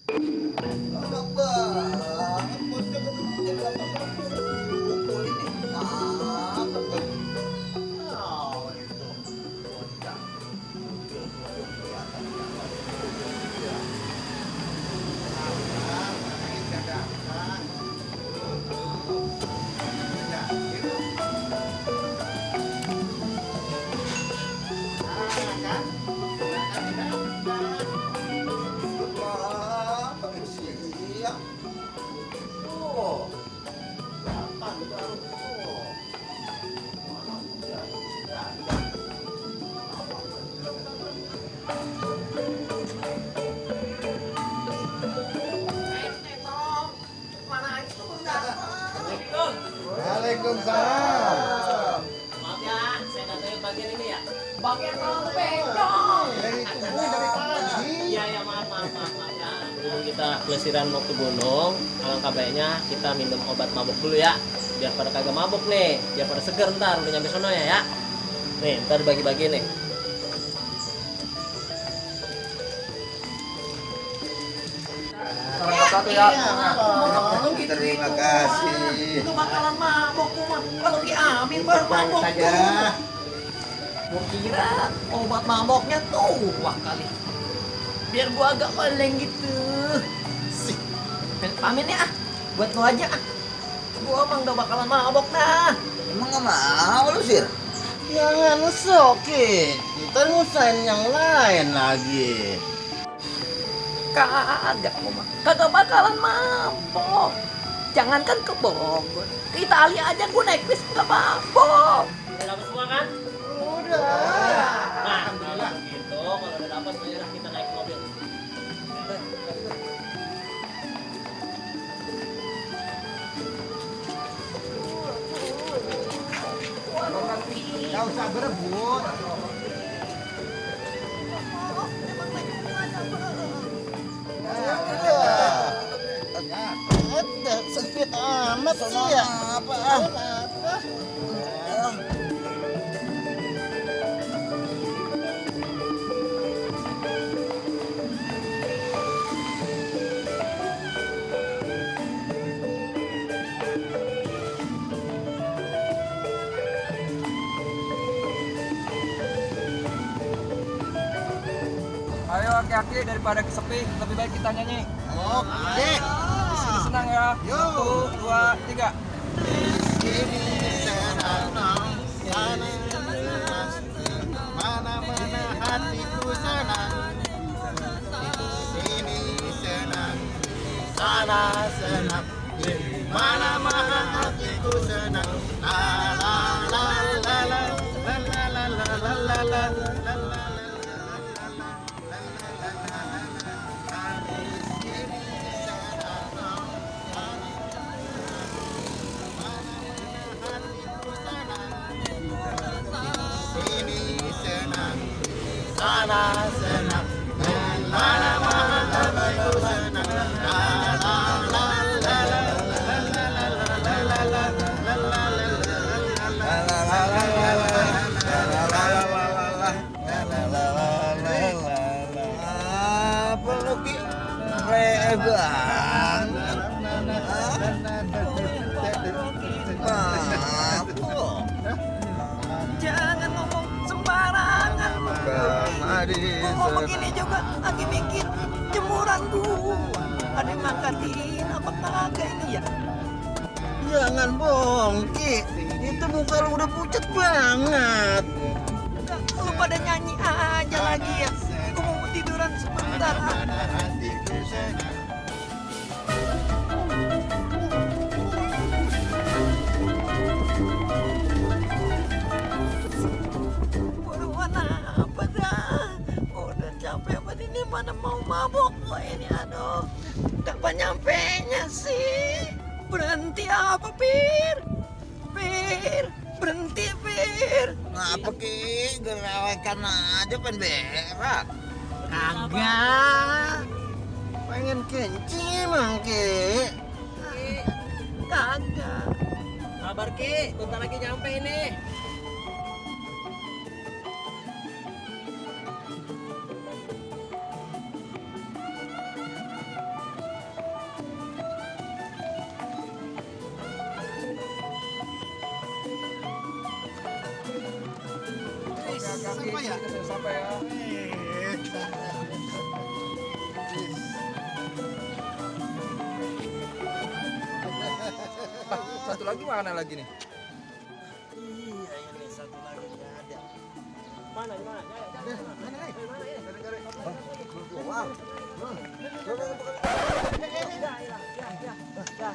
Enak banget, bocah kemudian gampang pukulin nih. Mantap tuh. Oh, itu bocah. Kelihatan ya. Main dadakan. Ya, gitu. Kan? Wah, pakai siang. Oh, datang baru. Oh, mana muda ya. Waalaikumsalam. Maaf ya, saya datang bagian ini ya. Bagian topeng dong. Dari pagi. Iya ya, maaf ya. Sebelum kita pelesiran mau ke gunung, alangkah baiknya kita minum obat mabuk dulu ya. Biar pada kagak mabuk nih, biar pada seger ntar udah nyampe sono ya. Nih, ntar bagi-bagi nih. Satu ya. Terima kasih. Lu bakalan mabok tuh mah. Kalau diamin baru mabok saja. tuh. Gua kira obat maboknya tuh wah kali. Biar gua agak oleng gitu. Sih. Pamin ya ah. Buat lu aja ah. Gua emang udah bakalan mabok dah. Emang gak mau lu, Sir? Jangan usokin, kita ngusain yang lain lagi. Kagak gua mah. Kagak bakalan mabok. Jangankan ke Bogor. Ke Italia aja gua naik bis gak mabok. Udah dapat semua kan? Udah. Nah, kalau gitu, kalau udah dapat semuanya kita naik mobil. Gak usah berebut. Ada sempit amat sih ya. Apa? Ayo aki-aki daripada kesepi, lebih baik kita nyanyi. Oke. Sini senang ya. Yo. 1, 2, 3. Ini senang, mana-mana hatiku senang. Sini senang, sana senang, mana-mana hatiku senang. La la la la la la la la la la la la la la. Sana senang, mana-mana hatiku senang. La la la la la la la la apa lu Ki? Rebang. Jangan ngomong sembarangan. Ngomong begini juga lagi mikir jemuran gua. Ada yang ngangkatin apa kagak ini ya? Jangan bongki, itu muka lu udah pucat banget. Lu pada nyanyi aja lagi ya. Gua mau tiduran sebentar. Buruan apa dah? Udah capek banget ini mana mau mabok gua ini aduh. Kapan nyampenya sih? Berhenti apa Pir? Pir, berhenti Pir. Ngapa Ki? Gerawakan aja pengen berak. Kagak. Pengen kencing emang Ki. Kagak. Sabar Ki, bentar lagi nyampe ini. Sampai ya? Kita sudah sampai ya. Satu lagi mana lagi nih? Iya ini satu lagi nggak ada. Mana gimana? Wow. Ya, ya, ya, ya.